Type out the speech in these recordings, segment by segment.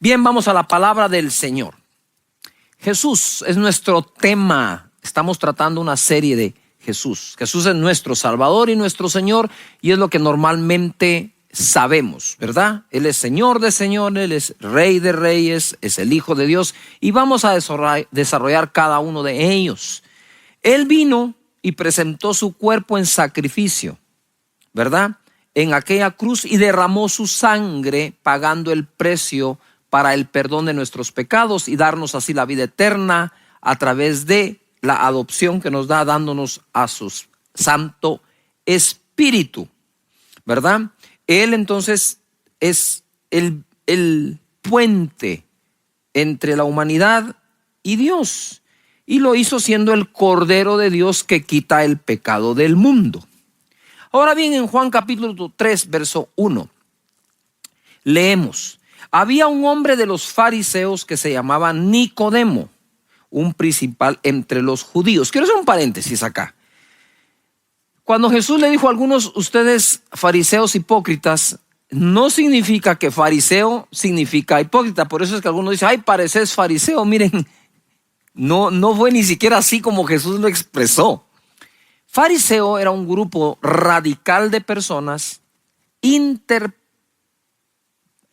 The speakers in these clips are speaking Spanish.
Bien, vamos a la palabra del Señor. Jesús es nuestro tema. Estamos tratando una serie de Jesús. Jesús es nuestro Salvador y nuestro Señor, y es lo que normalmente sabemos, ¿verdad? Él es Señor de señores, Él es Rey de reyes, es el Hijo de Dios, y vamos a desarrollar cada uno de ellos. Él vino y presentó su cuerpo en sacrificio, ¿verdad? En aquella cruz, y derramó su sangre pagando el precio para el perdón de nuestros pecados y darnos así la vida eterna a través de la adopción que nos da, dándonos a su Santo Espíritu, ¿verdad? Él entonces es el puente entre la humanidad y Dios, y lo hizo siendo el Cordero de Dios que quita el pecado del mundo. Ahora bien, en Juan capítulo 3, verso 1, leemos: había un hombre de los fariseos que se llamaba Nicodemo, un principal entre los judíos. Quiero hacer un paréntesis acá. Cuando Jesús le dijo a algunos, ustedes fariseos hipócritas, no significa que fariseo significa hipócrita. Por eso es que algunos dicen, ay, pareces fariseo. Miren, no fue ni siquiera así como Jesús lo expresó. Fariseo era un grupo radical de personas,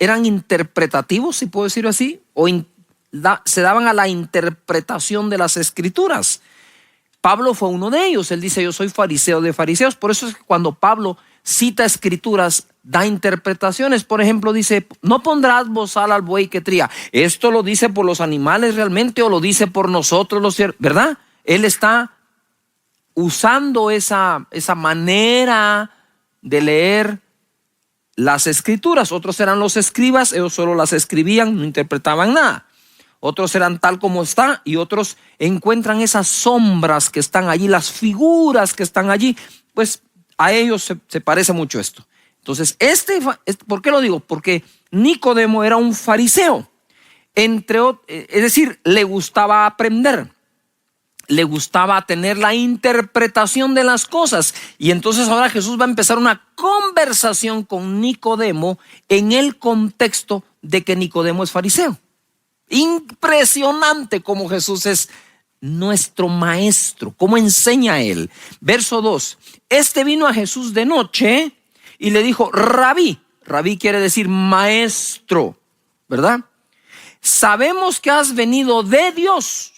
eran interpretativos, si puedo decirlo así, o se daban a la interpretación de las escrituras. Pablo fue uno de ellos. Él dice, yo soy fariseo de fariseos. Por eso es que cuando Pablo cita escrituras, da interpretaciones. Por ejemplo, dice, no pondrás bozal al buey que tría. ¿Esto lo dice por los animales realmente o lo dice por nosotros, verdad? Él está usando esa manera de leer las escrituras. Otros eran los escribas, ellos solo las escribían, no interpretaban nada. Otros eran tal como está, y otros encuentran esas sombras que están allí, las figuras que están allí. Pues a ellos se parece mucho esto. Entonces, ¿por qué lo digo? Porque Nicodemo era un fariseo, es decir, le gustaba aprender, le gustaba tener la interpretación de las cosas. Y entonces ahora Jesús va a empezar una conversación con Nicodemo en el contexto de que Nicodemo es fariseo. Impresionante cómo Jesús es nuestro maestro, cómo enseña él. Verso 2, este vino a Jesús de noche y le dijo, Rabí. Rabí quiere decir maestro, ¿verdad? Sabemos que has venido de Dios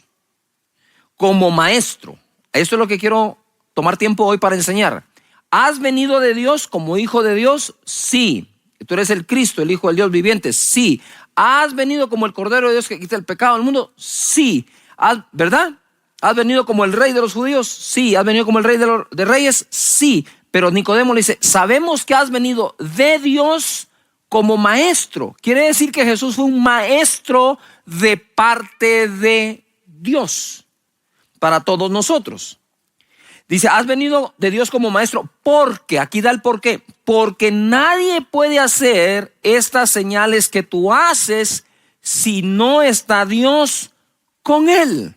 como maestro. Esto es lo que quiero tomar tiempo hoy para enseñar. ¿Has venido de Dios como hijo de Dios? Sí. ¿Tú eres el Cristo, el Hijo del Dios viviente? Sí. ¿Has venido como el Cordero de Dios que quita el pecado del mundo? Sí. ¿Verdad? ¿Has venido como el Rey de los judíos? Sí. ¿Has venido como el Rey de reyes? Sí. Pero Nicodemo le dice, sabemos que has venido de Dios como maestro. Quiere decir que Jesús fue un maestro de parte de Dios para todos nosotros. Dice, has venido de Dios como maestro, porque, aquí da el por qué, porque nadie puede hacer estas señales que tú haces si no está Dios con él.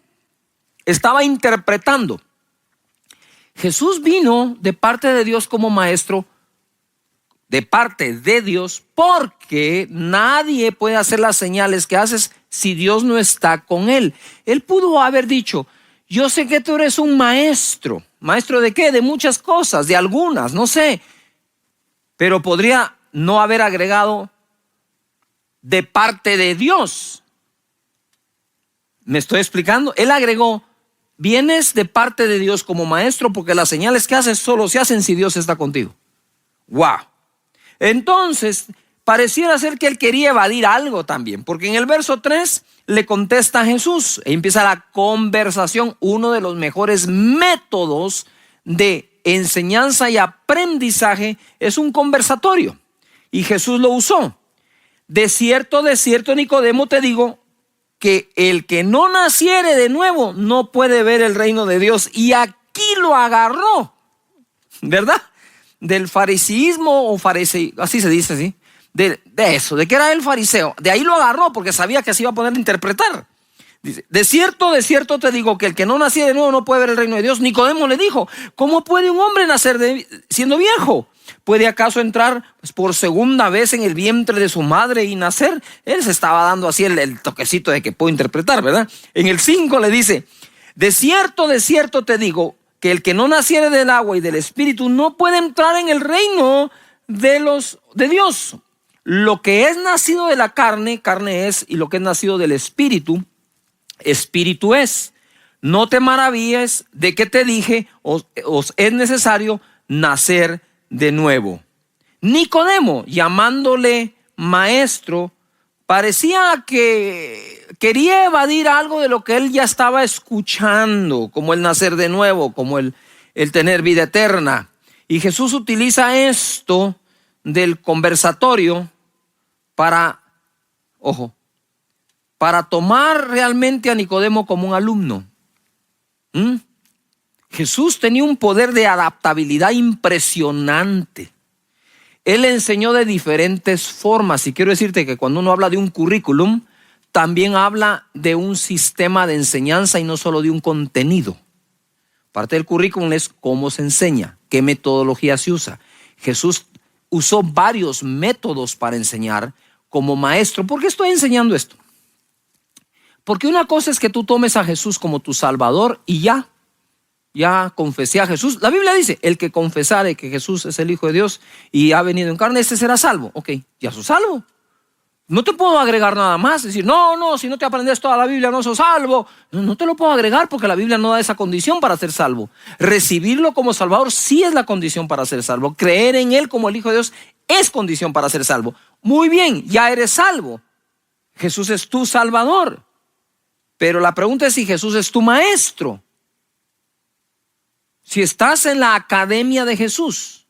Estaba interpretando. Jesús vino de parte de Dios como maestro, de parte de Dios, porque nadie puede hacer las señales que haces si Dios no está con él. Él pudo haber dicho, yo sé que tú eres un maestro. ¿Maestro de qué? De muchas cosas, de algunas, no sé. Pero podría no haber agregado de parte de Dios. ¿Me estoy explicando? Él agregó, vienes de parte de Dios como maestro porque las señales que haces solo se hacen si Dios está contigo. ¡Wow! Entonces, pareciera ser que él quería evadir algo también, porque en el verso 3 le contesta a Jesús e empieza la conversación. Uno de los mejores métodos de enseñanza y aprendizaje es un conversatorio, y Jesús lo usó. De cierto, Nicodemo, te digo que el que no naciere de nuevo no puede ver el reino de Dios. Y aquí lo agarró, ¿verdad? Del fariseísmo o fariseo, así se dice, ¿sí? De eso, de que era el fariseo. De ahí lo agarró porque sabía que se iba a poner a interpretar. Dice, de cierto te digo que el que no naciera de nuevo no puede ver el reino de Dios. Nicodemo le dijo, ¿cómo puede un hombre nacer siendo viejo? ¿Puede acaso entrar por segunda vez en el vientre de su madre y nacer? Él se estaba dando así el toquecito de que puedo interpretar, ¿verdad? En el 5 le dice, de cierto te digo que el que no naciere del agua y del espíritu no puede entrar en el reino de Dios. Lo que es nacido de la carne, carne es, y lo que es nacido del espíritu, espíritu es. No te maravilles de que te dije, os es necesario nacer de nuevo. Nicodemo, llamándole maestro, parecía que quería evadir algo de lo que él ya estaba escuchando, como el nacer de nuevo, como el tener vida eterna. Y Jesús utiliza esto del conversatorio para tomar realmente a Nicodemo como un alumno. Jesús tenía un poder de adaptabilidad impresionante. Él enseñó de diferentes formas, y quiero decirte que cuando uno habla de un currículum, también habla de un sistema de enseñanza y no solo de un contenido. Parte del currículum es cómo se enseña, qué metodología se usa. Jesús usó varios métodos para enseñar como maestro. ¿Por qué estoy enseñando esto? Porque una cosa es que tú tomes a Jesús como tu Salvador y ya confesé a Jesús. La Biblia dice, el que confesare que Jesús es el Hijo de Dios y ha venido en carne, ese será salvo. Ok, ya sos salvo. No te puedo agregar nada más. Decir, no, si no te aprendes toda la Biblia no sos salvo. No te lo puedo agregar porque la Biblia no da esa condición para ser salvo. Recibirlo como Salvador sí es la condición para ser salvo. Creer en Él como el Hijo de Dios es condición para ser salvo. Muy bien, ya eres salvo. Jesús es tu Salvador. Pero la pregunta es si Jesús es tu maestro. Si estás en la academia de Jesús,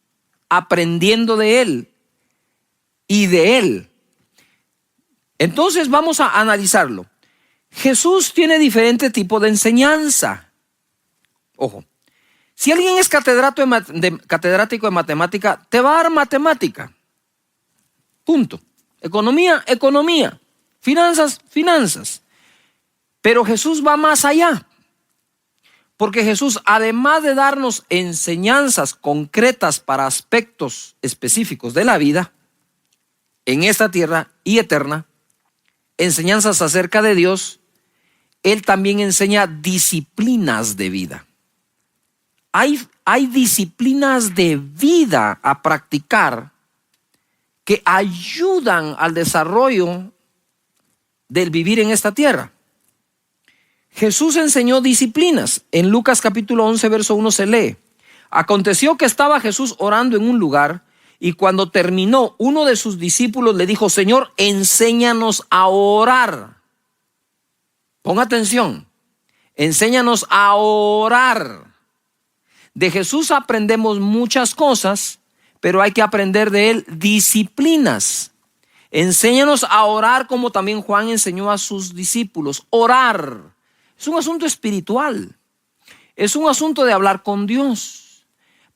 aprendiendo de Él y de Él, entonces vamos a analizarlo. Jesús tiene diferentes tipos de enseñanza. Ojo, si alguien es catedrático de matemática, te va a dar matemática. Punto. Economía. Finanzas. Pero Jesús va más allá. Porque Jesús, además de darnos enseñanzas concretas para aspectos específicos de la vida, en esta tierra y eterna, enseñanzas acerca de Dios, Él también enseña disciplinas de vida. Hay disciplinas de vida a practicar que ayudan al desarrollo del vivir en esta tierra. Jesús enseñó disciplinas. En Lucas capítulo 11, verso 1 se lee: aconteció que estaba Jesús orando en un lugar, y cuando terminó, uno de sus discípulos le dijo: Señor, enséñanos a orar. Ponga atención, enséñanos a orar. De Jesús aprendemos muchas cosas, pero hay que aprender de Él disciplinas. Enséñanos a orar como también Juan enseñó a sus discípulos. Orar es un asunto espiritual, es un asunto de hablar con Dios.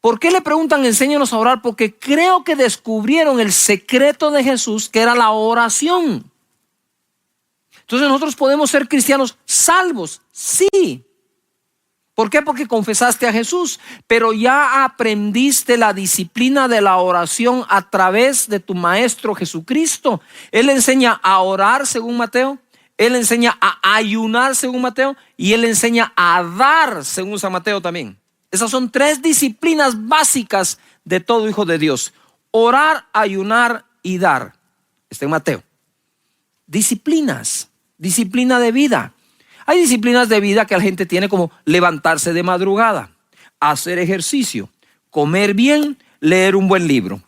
¿Por qué le preguntan enséñanos a orar? Porque creo que descubrieron el secreto de Jesús, que era la oración. Entonces nosotros podemos ser cristianos salvos, sí. ¿Por qué? Porque confesaste a Jesús, pero ya aprendiste la disciplina de la oración a través de tu Maestro Jesucristo. Él enseña a orar según Mateo, Él enseña a ayunar según Mateo y Él enseña a dar según San Mateo también. Esas son 3 disciplinas básicas de todo hijo de Dios: orar, ayunar y dar. Está en Mateo. Disciplinas, disciplina de vida. Hay disciplinas de vida que la gente tiene, como levantarse de madrugada, hacer ejercicio, comer bien, leer un buen libro.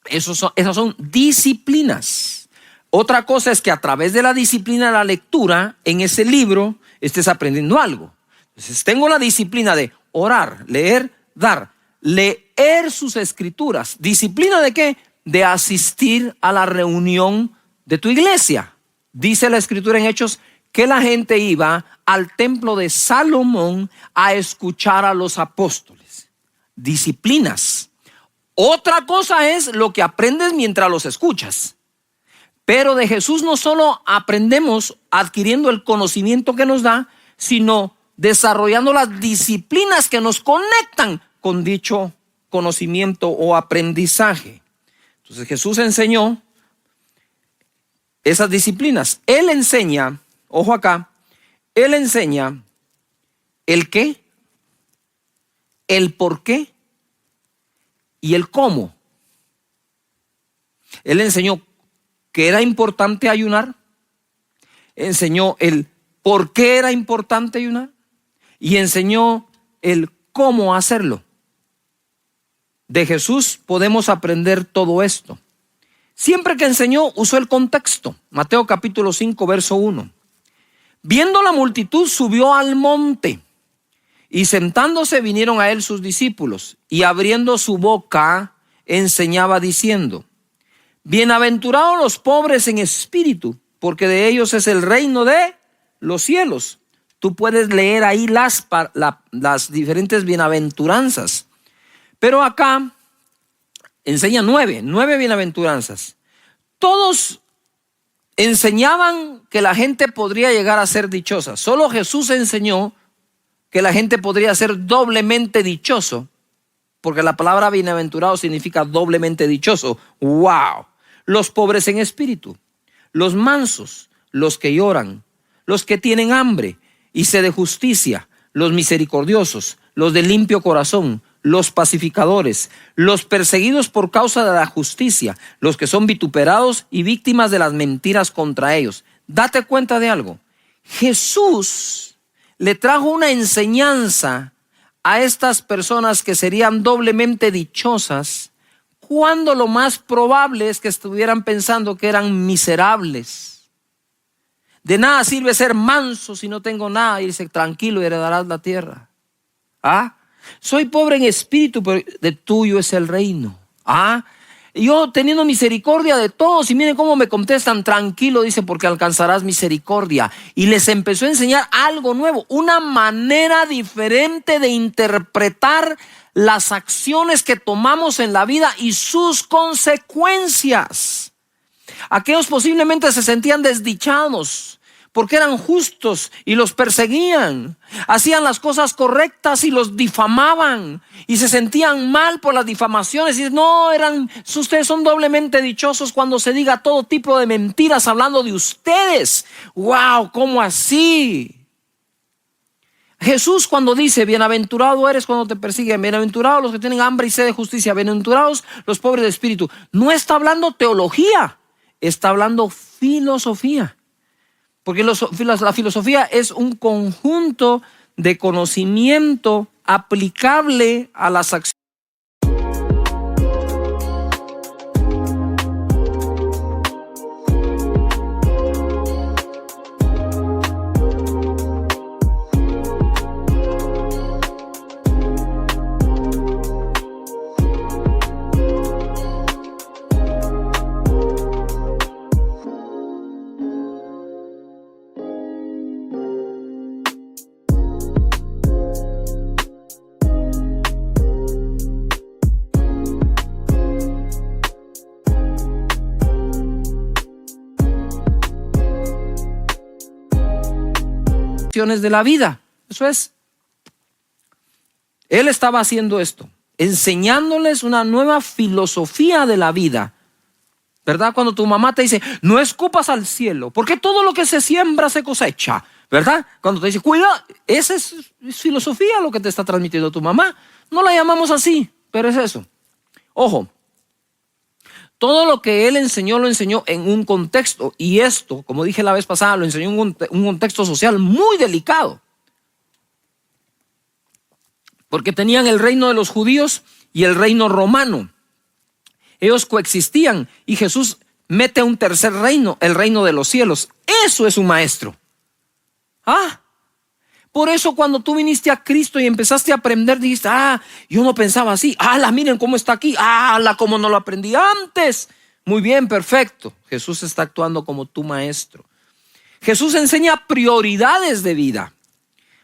Esas son disciplinas. Otra cosa es que a través de la disciplina de la lectura, en ese libro estés aprendiendo algo. Entonces tengo la disciplina de orar, leer, dar, leer sus escrituras. ¿Disciplina de qué? De asistir a la reunión de tu iglesia. Dice la escritura en Hechos que la gente iba al templo de Salomón a escuchar a los apóstoles. Disciplinas. Otra cosa es lo que aprendes mientras los escuchas. Pero de Jesús no solo aprendemos adquiriendo el conocimiento que nos da, sino desarrollando las disciplinas que nos conectan con dicho conocimiento o aprendizaje. Entonces Jesús enseñó esas disciplinas. Él enseña, ojo acá, Él enseña el qué, el por qué y el cómo. Él enseñó que era importante ayunar, enseñó el por qué era importante ayunar y enseñó el cómo hacerlo. De Jesús podemos aprender todo esto. Siempre que enseñó, usó el contexto. Mateo capítulo 5, verso 1. Viendo la multitud, subió al monte y sentándose vinieron a él sus discípulos y abriendo su boca enseñaba diciendo: bienaventurados los pobres en espíritu, porque de ellos es el reino de los cielos. Tú puedes leer ahí las diferentes bienaventuranzas. Pero acá enseña nueve bienaventuranzas. Todos enseñaban que la gente podría llegar a ser dichosa. Solo Jesús enseñó que la gente podría ser doblemente dichoso, porque la palabra bienaventurado significa doblemente dichoso. ¡Wow! Los pobres en espíritu, los mansos, los que lloran, los que tienen hambre y sed de justicia, los misericordiosos, los de limpio corazón, los pacificadores, los perseguidos por causa de la justicia, los que son vituperados y víctimas de las mentiras contra ellos. Date cuenta de algo. Jesús le trajo una enseñanza a estas personas que serían doblemente dichosas, cuando lo más probable es que estuvieran pensando que eran miserables. De nada sirve ser manso si no tengo nada, y dice: tranquilo y heredarás la tierra. Soy pobre en espíritu, pero de tuyo es el reino. Yo teniendo misericordia de todos, y miren cómo me contestan: tranquilo, dice, porque alcanzarás misericordia. Y les empezó a enseñar algo nuevo, una manera diferente de interpretar las acciones que tomamos en la vida y sus consecuencias. Aquellos posiblemente se sentían desdichados porque eran justos y los perseguían. Hacían las cosas correctas y los difamaban y se sentían mal por las difamaciones. Y no, ustedes son doblemente dichosos cuando se diga todo tipo de mentiras hablando de ustedes. ¡Wow! ¿Cómo así? Jesús, cuando dice: bienaventurado eres cuando te persiguen, bienaventurados los que tienen hambre y sed de justicia, bienaventurados los pobres de espíritu, no está hablando teología, está hablando filosofía. Porque la filosofía es un conjunto de conocimiento aplicable a las acciones. De la vida. Eso es. Él estaba haciendo esto, enseñándoles una nueva filosofía de la vida. ¿Verdad? Cuando tu mamá te dice: no escupas al cielo, porque todo lo que se siembra se cosecha. ¿Verdad? Cuando te dice: cuida, esa es filosofía lo que te está transmitiendo tu mamá. No la llamamos así, pero es eso. Ojo. Todo lo que él enseñó, lo enseñó en un contexto. Y esto, como dije la vez pasada, lo enseñó en un contexto social muy delicado. Porque tenían el reino de los judíos y el reino romano. Ellos coexistían y Jesús mete un tercer reino, el reino de los cielos. Eso es un maestro. Por eso cuando tú viniste a Cristo y empezaste a aprender, dijiste: yo no pensaba así. Miren cómo está aquí. Cómo no lo aprendí antes. Muy bien, perfecto. Jesús está actuando como tu maestro. Jesús enseña prioridades de vida.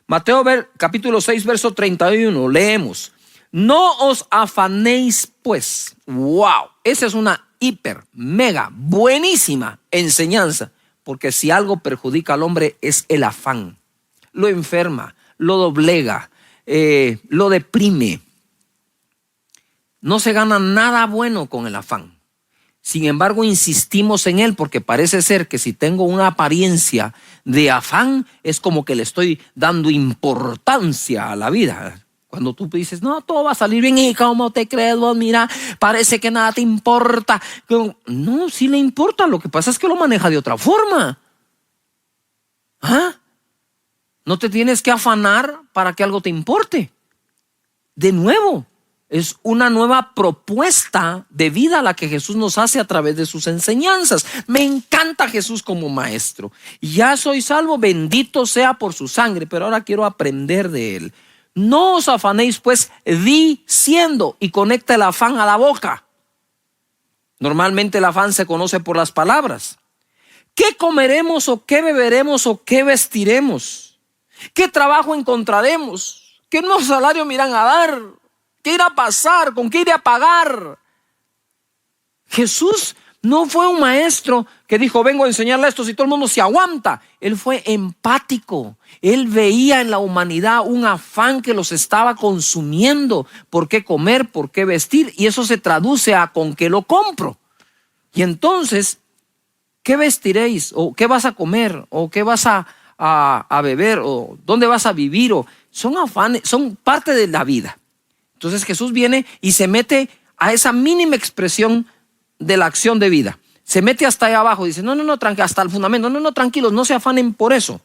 Mateo capítulo 6, verso 31. Leemos: no os afanéis pues. Wow. Esa es una hiper, mega, buenísima enseñanza. Porque si algo perjudica al hombre es el afán. Lo enferma, lo doblega, lo deprime. No se gana nada bueno con el afán. Sin embargo, insistimos en él porque parece ser que si tengo una apariencia de afán, es como que le estoy dando importancia a la vida. Cuando tú dices, no, todo va a salir bien, ¿y cómo te crees vos? Mira, parece que nada te importa. No, sí le importa, lo que pasa es que lo maneja de otra forma. ¿Ah? No te tienes que afanar para que algo te importe. De nuevo, es una nueva propuesta de vida la que Jesús nos hace a través de sus enseñanzas. Me encanta Jesús como maestro. Ya soy salvo, bendito sea por su sangre, pero ahora quiero aprender de él. No os afanéis pues diciendo, y conecta el afán a la boca. Normalmente el afán se conoce por las palabras. ¿Qué comeremos o qué beberemos o qué vestiremos? ¿Qué trabajo encontraremos? ¿Qué nuevo salario me irán a dar? ¿Qué irá a pasar? ¿Con qué iré a pagar? Jesús no fue un maestro que dijo, vengo a enseñarle esto si todo el mundo se aguanta. Él fue empático. Él veía en la humanidad un afán que los estaba consumiendo. ¿Por qué comer? ¿Por qué vestir? Y eso se traduce a ¿con qué lo compro? Y entonces, ¿qué vestiréis? ¿O qué vas a comer? ¿O qué vas a beber? ¿O dónde vas a vivir? O son afanes, son parte de la vida. Entonces Jesús viene y se mete a esa mínima expresión de la acción de vida. Se mete hasta ahí abajo. Dice, no, hasta el fundamento. No, tranquilos, no se afanen por eso.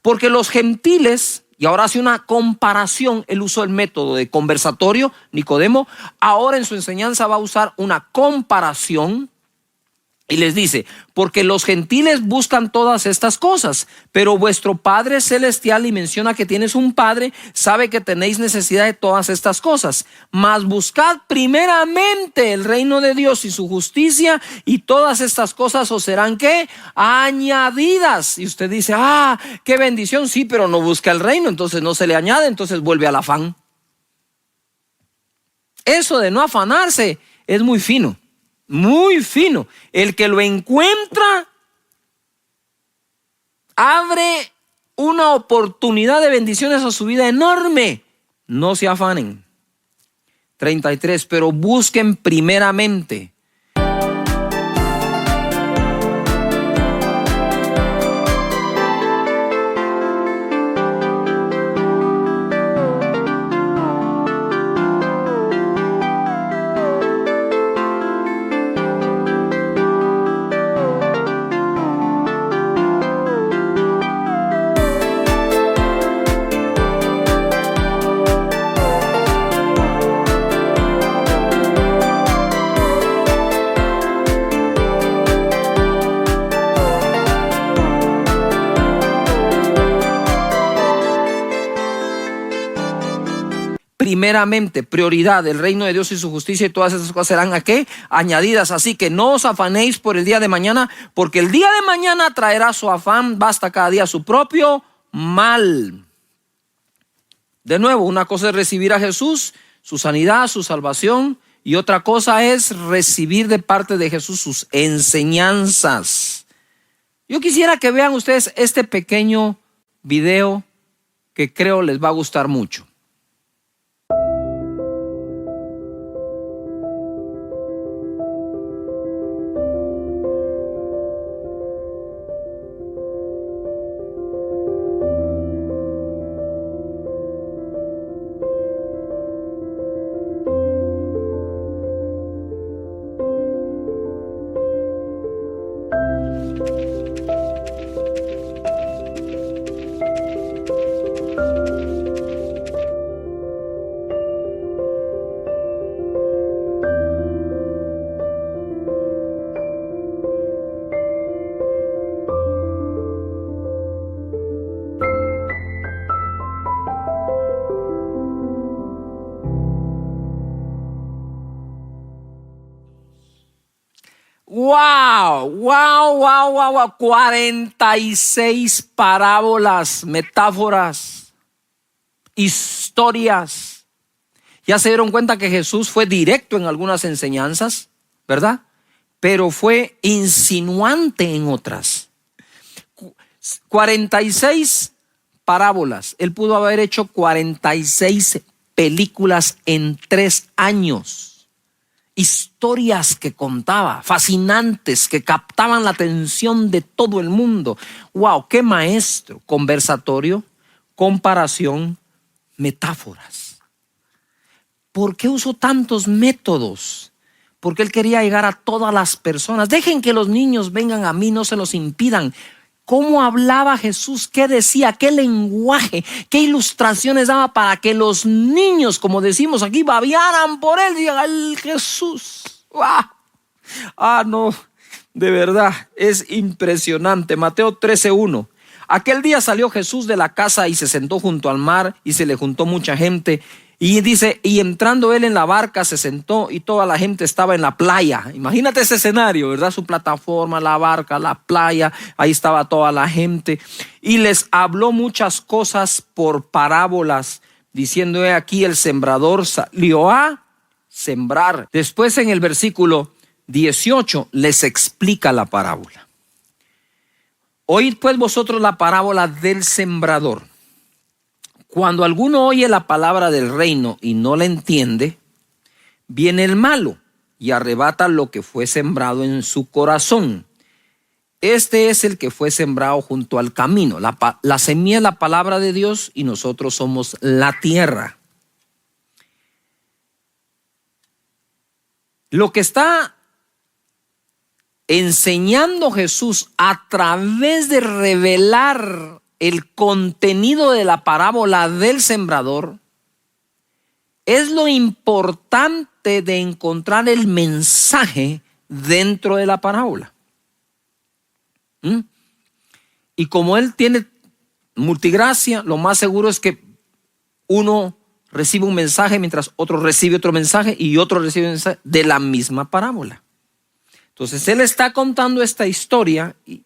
Porque los gentiles, y ahora hace una comparación, él usó el método de conversatorio, Nicodemo, ahora en su enseñanza va a usar una comparación. Y les dice, porque los gentiles buscan todas estas cosas, pero vuestro Padre Celestial, y menciona que tienes un Padre, sabe que tenéis necesidad de todas estas cosas. Mas buscad primeramente el reino de Dios y su justicia, y todas estas cosas os serán, ¿qué? Añadidas. Y usted dice, qué bendición, sí, pero no busca el reino, entonces no se le añade, entonces vuelve al afán. Eso de no afanarse es muy fino. Muy fino. El que lo encuentra abre una oportunidad de bendiciones a su vida enorme. No se afanen. 33. Pero busquen primeramente. Primeramente, prioridad, el reino de Dios y su justicia, y todas esas cosas serán ¿a qué? Añadidas. Así que no os afanéis por el día de mañana, porque el día de mañana traerá su afán, basta cada día su propio mal. De nuevo, una cosa es recibir a Jesús, su sanidad, su salvación, y otra cosa es recibir de parte de Jesús sus enseñanzas. Yo quisiera que vean ustedes este pequeño video que creo les va a gustar mucho. Wow. 46 parábolas, metáforas, historias. Ya se dieron cuenta que Jesús fue directo en algunas enseñanzas, ¿verdad? pero fue insinuante en otras. 46 parábolas. Él pudo haber hecho 46 películas en 3 años. Historias que contaba, fascinantes, que captaban la atención de todo el mundo. ¡Wow! ¡Qué maestro! Conversatorio, comparación, metáforas. ¿Por qué usó tantos métodos? Porque él quería llegar a todas las personas. Dejen que los niños vengan a mí, no se los impidan. ¿Cómo hablaba Jesús? ¿Qué decía? ¿Qué lenguaje? ¿Qué ilustraciones daba para que los niños, como decimos aquí, babearan por él? Digan, ¡ay, Jesús! ¡Ah! No, de verdad, es impresionante. Mateo 13:1. Aquel día salió Jesús de la casa y se sentó junto al mar y se le juntó mucha gente. Y dice, y entrando él en la barca se sentó y toda la gente estaba en la playa. Imagínate ese escenario, ¿verdad? Su plataforma, la barca, la playa, ahí estaba toda la gente. Y les habló muchas cosas por parábolas, diciendo, he aquí el sembrador salió a sembrar. Después en el versículo 18 les explica la parábola. Oíd pues vosotros la parábola del sembrador. Cuando alguno oye la palabra del reino y no la entiende, viene el malo y arrebata lo que fue sembrado en su corazón. Este es el que fue sembrado junto al camino. La semilla es la palabra de Dios y nosotros somos la tierra. Lo que está enseñando Jesús a través de revelar el contenido de la parábola del sembrador es lo importante de encontrar el mensaje dentro de la parábola. Y como él tiene multigracia, lo más seguro es que uno recibe un mensaje mientras otro recibe otro mensaje y otro recibe un mensaje de la misma parábola. Entonces él está contando esta historia y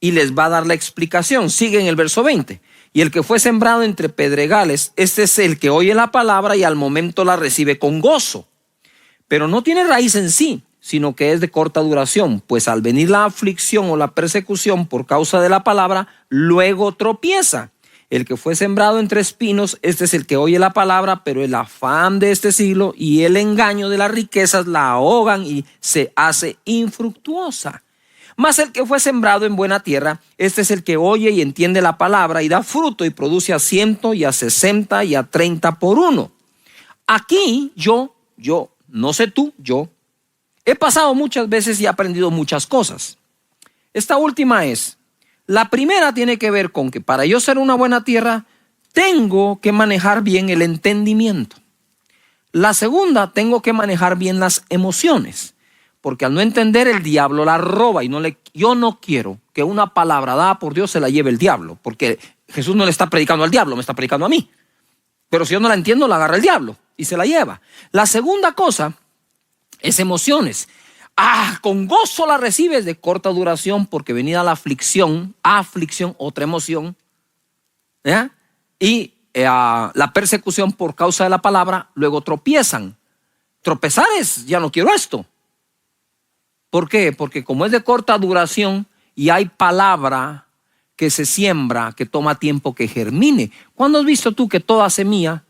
y les va a dar la explicación. Sigue en el verso 20. Y el que fue sembrado entre pedregales, este es el que oye la palabra y al momento la recibe con gozo, pero no tiene raíz en sí, sino que es de corta duración, pues al venir la aflicción o la persecución por causa de la palabra, luego tropieza. El que fue sembrado entre espinos, este es el que oye la palabra, pero el afán de este siglo y el engaño de las riquezas la ahogan y se hace infructuosa. Mas el que fue sembrado en buena tierra, este es el que oye y entiende la palabra y da fruto y produce a 100 y a 60 y a 30 por uno. Aquí yo, no sé tú, yo he pasado muchas veces y he aprendido muchas cosas. Esta última es, la primera tiene que ver con que para yo ser una buena tierra, tengo que manejar bien el entendimiento. La segunda, tengo que manejar bien las emociones. Porque al no entender, el diablo la roba y yo no quiero que una palabra dada por Dios se la lleve el diablo, porque Jesús no le está predicando al diablo, me está predicando a mí. Pero si yo no la entiendo, la agarra el diablo y se la lleva. La segunda cosa es emociones. Con gozo la recibes, de corta duración, porque venida la aflicción, otra emoción, ¿ya? Y la persecución por causa de la palabra, luego tropiezan. Tropezar es, ya no quiero esto. ¿Por qué? Porque como es de corta duración y hay palabra que se siembra, que toma tiempo que germine. ¿Cuándo has visto tú que toda semilla,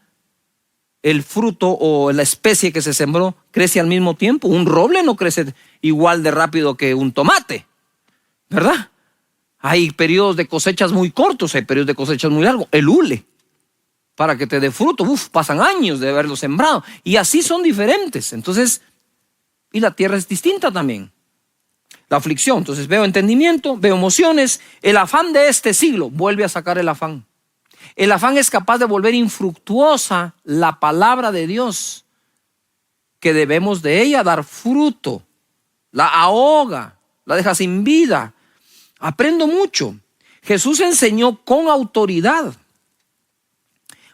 el fruto o la especie que se sembró, crece al mismo tiempo? Un roble no crece igual de rápido que un tomate, ¿verdad? Hay periodos de cosechas muy cortos, hay periodos de cosechas muy largos. El hule, para que te dé fruto, pasan años de haberlo sembrado. Y así son diferentes. Entonces, y la tierra es distinta también. La aflicción, entonces veo entendimiento, veo emociones. El afán de este siglo vuelve a sacar el afán. El afán es capaz de volver infructuosa la palabra de Dios, que debemos de ella dar fruto. La ahoga, la deja sin vida. Aprendo mucho. Jesús enseñó con autoridad.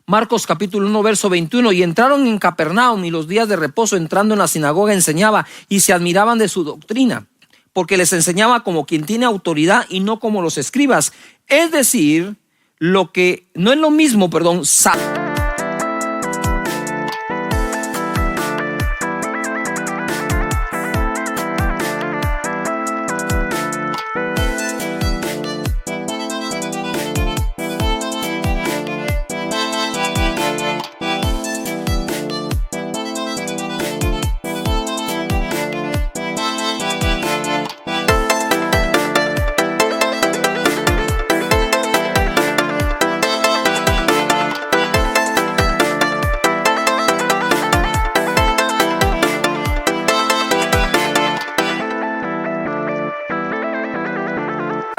Marcos capítulo 1 verso 21, y entraron en Capernaum, y los días de reposo entrando en la sinagoga enseñaba, y se admiraban de su doctrina, porque les enseñaba como quien tiene autoridad y no como los escribas. Es decir, no es lo mismo,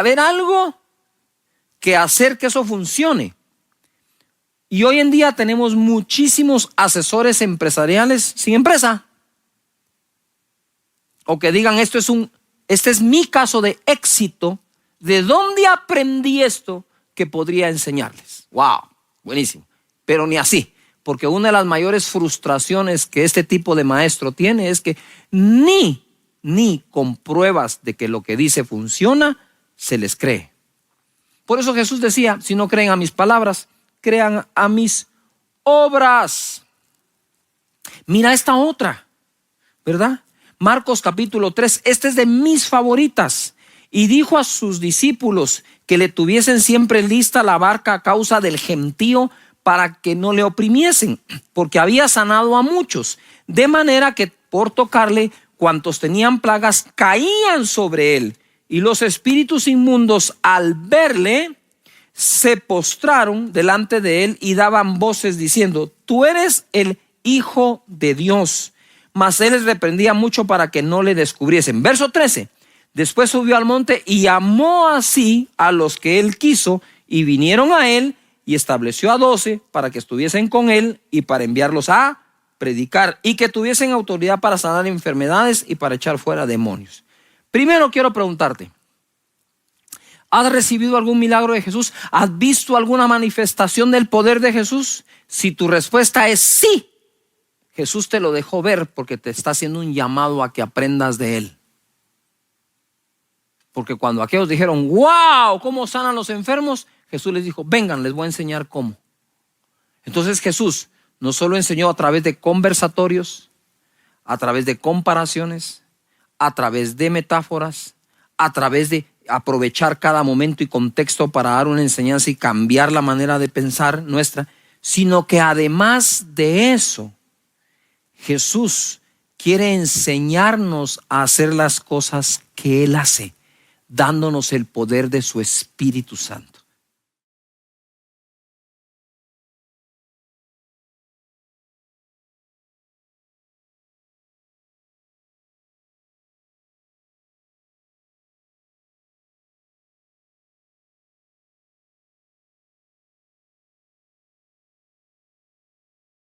haber algo que hacer que eso funcione. Y hoy en día tenemos muchísimos asesores empresariales sin empresa, o que digan este es mi caso de éxito, ¿de dónde aprendí esto que podría enseñarles? Wow, buenísimo. Pero ni así, porque una de las mayores frustraciones que este tipo de maestro tiene es que ni con pruebas de que lo que dice funciona, se les cree. Por eso Jesús decía, si no creen a mis palabras, crean a mis obras. Mira esta otra, ¿verdad? Marcos capítulo 3, esta es de mis favoritas. Y dijo a sus discípulos que le tuviesen siempre lista la barca a causa del gentío, para que no le oprimiesen, porque había sanado a muchos, de manera que por tocarle, cuantos tenían plagas caían sobre él. Y los espíritus inmundos, al verle, se postraron delante de él y daban voces diciendo, tú eres el Hijo de Dios. Mas él les reprendía mucho para que no le descubriesen. Verso 13. Después subió al monte y llamó así a los que él quiso, y vinieron a él, y estableció a 12 para que estuviesen con él y para enviarlos a predicar, y que tuviesen autoridad para sanar enfermedades y para echar fuera demonios. Primero quiero preguntarte, ¿has recibido algún milagro de Jesús? ¿Has visto alguna manifestación del poder de Jesús? Si tu respuesta es sí, Jesús te lo dejó ver porque te está haciendo un llamado a que aprendas de él. Porque cuando aquellos dijeron, wow, ¿cómo sanan los enfermos? Jesús les dijo, vengan, les voy a enseñar cómo. Entonces Jesús no solo enseñó a través de conversatorios, a través de comparaciones, a través de metáforas, a través de aprovechar cada momento y contexto para dar una enseñanza y cambiar la manera de pensar nuestra, sino que además de eso, Jesús quiere enseñarnos a hacer las cosas que Él hace, dándonos el poder de su Espíritu Santo.